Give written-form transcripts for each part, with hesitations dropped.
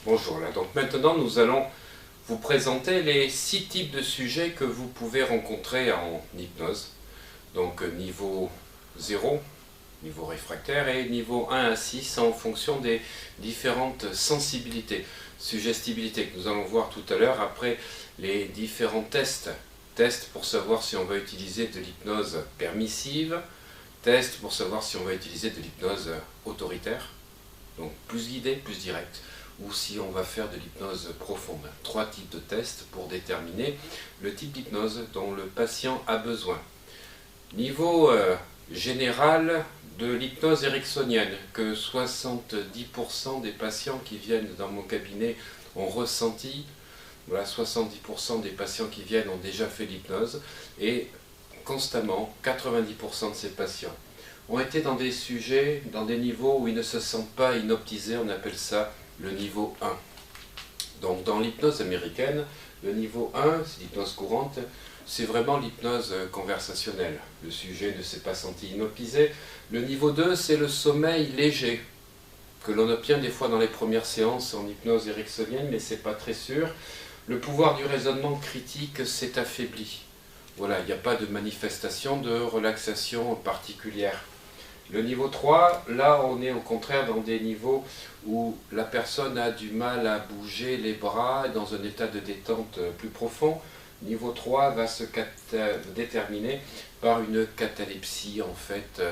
Bonjour, là. Donc maintenant nous allons vous présenter les 6 types de sujets que vous pouvez rencontrer en hypnose. Donc niveau 0, niveau réfractaire, et niveau 1 à 6 en fonction des différentes sensibilités, suggestibilités que nous allons voir tout à l'heure après les différents tests. Tests pour savoir si on va utiliser de l'hypnose permissive, tests pour savoir si on va utiliser de l'hypnose autoritaire, donc plus guidée, plus directe, ou si on va faire de l'hypnose profonde. 3 types de tests pour déterminer le type d'hypnose dont le patient a besoin. Niveau général de l'hypnose ericksonienne, que 70% des patients qui viennent dans mon cabinet ont ressenti. Voilà, 70% des patients qui viennent ont déjà fait l'hypnose, et constamment, 90% de ces patients ont été dans des sujets, dans des niveaux où ils ne se sentent pas hypnotisés. On appelle ça le niveau 1. Donc dans l'hypnose américaine, le niveau 1, c'est l'hypnose courante, c'est vraiment l'hypnose conversationnelle. Le sujet ne s'est pas senti hypnotisé. Le niveau 2, c'est le sommeil léger, que l'on obtient des fois dans les premières séances en hypnose ericksonienne, mais ce n'est pas très sûr. Le pouvoir du raisonnement critique s'est affaibli. Voilà, il n'y a pas de manifestation de relaxation particulière. Le niveau 3, là on est au contraire dans des niveaux où la personne a du mal à bouger les bras dans un état de détente plus profond. Niveau 3 va se déterminer par une catalepsie en fait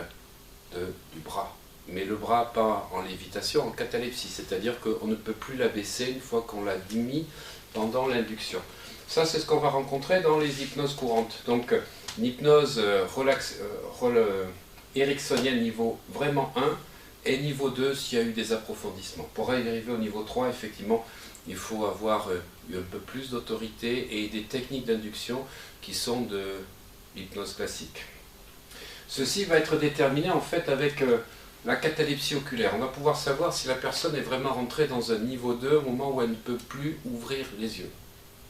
du bras. Mais le bras pas en lévitation, en catalepsie, c'est-à-dire qu'on ne peut plus l'abaisser une fois qu'on l'a mis pendant l'induction. Ça c'est ce qu'on va rencontrer dans les hypnoses courantes. Donc une hypnose ericksonienne niveau vraiment 1 et niveau 2 s'il y a eu des approfondissements. Pour arriver au niveau 3, effectivement, il faut avoir un peu plus d'autorité et des techniques d'induction qui sont de l'hypnose classique. Ceci va être déterminé en fait avec la catalepsie oculaire. On va pouvoir savoir si la personne est vraiment rentrée dans un niveau 2 au moment où elle ne peut plus ouvrir les yeux.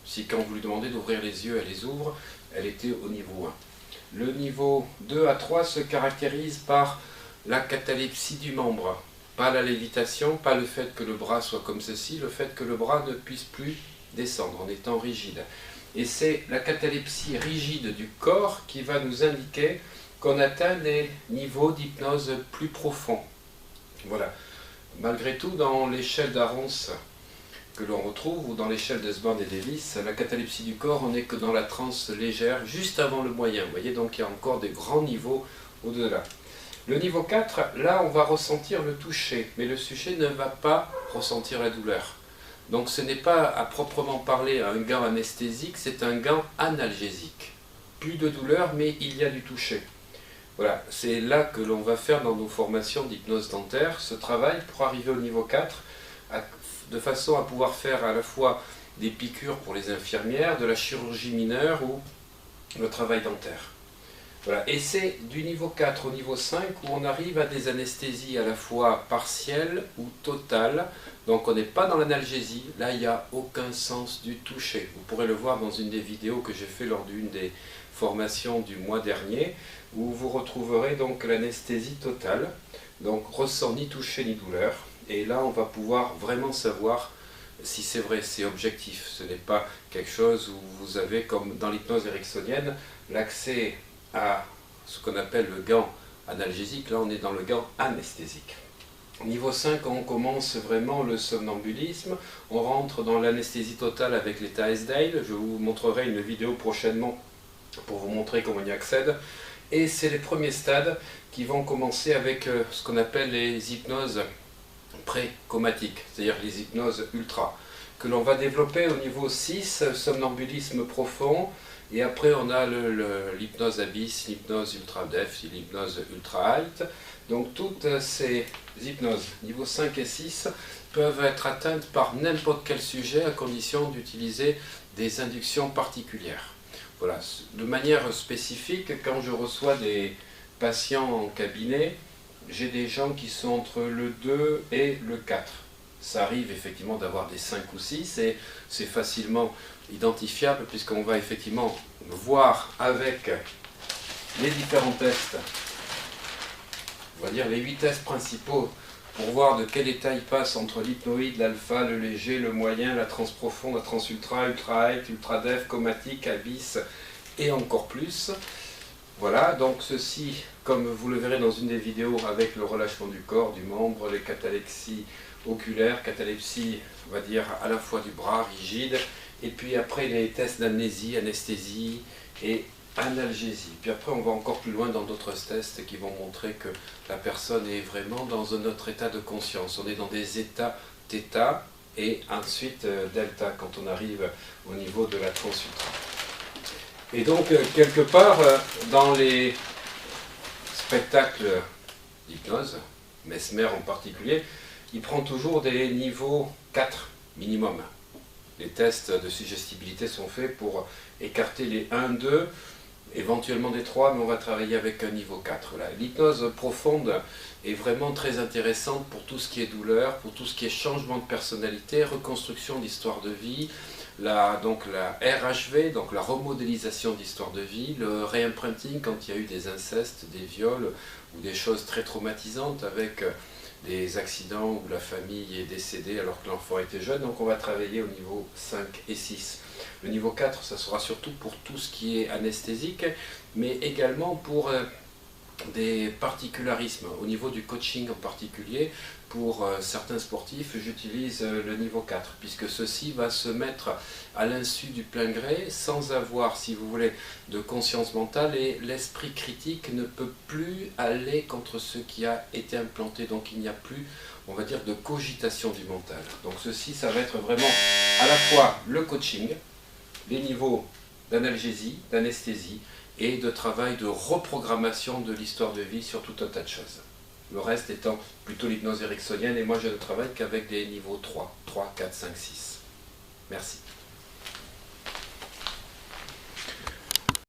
Si quand vous lui demandez d'ouvrir les yeux, elle les ouvre, elle était au niveau 1. Le niveau 2 à 3 se caractérise par la catalepsie du membre. Pas la lévitation, pas le fait que le bras soit comme ceci, le fait que le bras ne puisse plus descendre en étant rigide. Et c'est la catalepsie rigide du corps qui va nous indiquer qu'on atteint des niveaux d'hypnose plus profonds. Voilà. Malgré tout, dans l'échelle d'Arons que l'on retrouve, ou dans l'échelle d'Husband et Davis, la catalepsie du corps, on n'est que dans la transe légère, juste avant le moyen. Vous voyez, donc il y a encore des grands niveaux au-delà. Le niveau 4, là, on va ressentir le toucher, mais le sujet ne va pas ressentir la douleur. Donc ce n'est pas à proprement parler un gant anesthésique, c'est un gant analgésique. Plus de douleur, mais il y a du toucher. Voilà, c'est là que l'on va faire dans nos formations d'hypnose dentaire, ce travail pour arriver au niveau 4, de façon à pouvoir faire à la fois des piqûres pour les infirmières, de la chirurgie mineure ou le travail dentaire. Voilà. Et c'est du niveau 4 au niveau 5 où on arrive à des anesthésies à la fois partielles ou totales. Donc on n'est pas dans l'analgésie, là il n'y a aucun sens du toucher. Vous pourrez le voir dans une des vidéos que j'ai fait lors d'une des formations du mois dernier, où vous retrouverez donc l'anesthésie totale. Donc ressent ni toucher ni douleur. Et là on va pouvoir vraiment savoir si c'est vrai, c'est objectif. Ce n'est pas quelque chose où vous avez, comme dans l'hypnose ericksonienne, l'accès à ce qu'on appelle le gant analgésique. Là on est dans le gant anesthésique. Niveau 5, on commence vraiment le somnambulisme, on rentre dans l'anesthésie totale avec l'état Esdale. Je vous montrerai une vidéo prochainement pour vous montrer comment on y accède. Et c'est les premiers stades qui vont commencer avec ce qu'on appelle les hypnoses pré-comatiques, c'est-à-dire les hypnoses ultra, que l'on va développer au niveau 6, somnambulisme profond. Et après on a l'hypnose abyss, l'hypnose ultra def, l'hypnose ultra height. Donc toutes ces hypnoses, niveau 5 et 6, peuvent être atteintes par n'importe quel sujet à condition d'utiliser des inductions particulières. Voilà, de manière spécifique, quand je reçois des patients en cabinet, j'ai des gens qui sont entre le 2 et le 4. Ça arrive effectivement d'avoir des 5 ou 6 et c'est facilement identifiable puisqu'on va effectivement voir avec les différents tests, on va dire les 8 tests principaux pour voir de quel état il passe entre l'hypnoïde, l'alpha, le léger, le moyen, la transe profonde, la transe ultra, ultra height, ultra def, comatique, abyss et encore plus. Voilà, donc ceci, comme vous le verrez dans une des vidéos avec le relâchement du corps, du membre, les catalepsies oculaires, catalepsie, on va dire à la fois du bras rigide, et puis après les tests d'amnésie, anesthésie et analgésie. Puis après on va encore plus loin dans d'autres tests qui vont montrer que la personne est vraiment dans un autre état de conscience. On est dans des états θ et ensuite delta quand on arrive au niveau de la transe ultra. Et donc quelque part dans les spectacles d'hypnose, Mesmer en particulier, il prend toujours des niveaux 4 minimum. Les tests de suggestibilité sont faits pour écarter les 1, 2, éventuellement des 3, mais on va travailler avec un niveau 4. L'hypnose profonde est vraiment très intéressante pour tout ce qui est douleur, pour tout ce qui est changement de personnalité, reconstruction d'histoire de vie, donc la RHV, donc la remodélisation d'histoire de vie, le réimprinting quand il y a eu des incestes, des viols ou des choses très traumatisantes avec des accidents où la famille est décédée alors que l'enfant était jeune. Donc on va travailler au niveau 5 et 6. Le niveau 4, ça sera surtout pour tout ce qui est anesthésique, mais également pour des particularismes. Au niveau du coaching en particulier, pour certains sportifs, j'utilise le niveau 4, puisque ceci va se mettre à l'insu du plein gré, sans avoir, si vous voulez, de conscience mentale, et l'esprit critique ne peut plus aller contre ce qui a été implanté, donc il n'y a plus, on va dire, de cogitation du mental. Donc ceci, ça va être vraiment à la fois le coaching, les niveaux d'analgésie, d'anesthésie, et de travail de reprogrammation de l'histoire de vie sur tout un tas de choses. Le reste étant plutôt l'hypnose ericksonienne, et moi je ne travaille qu'avec des niveaux 3, 4, 5, 6. Merci.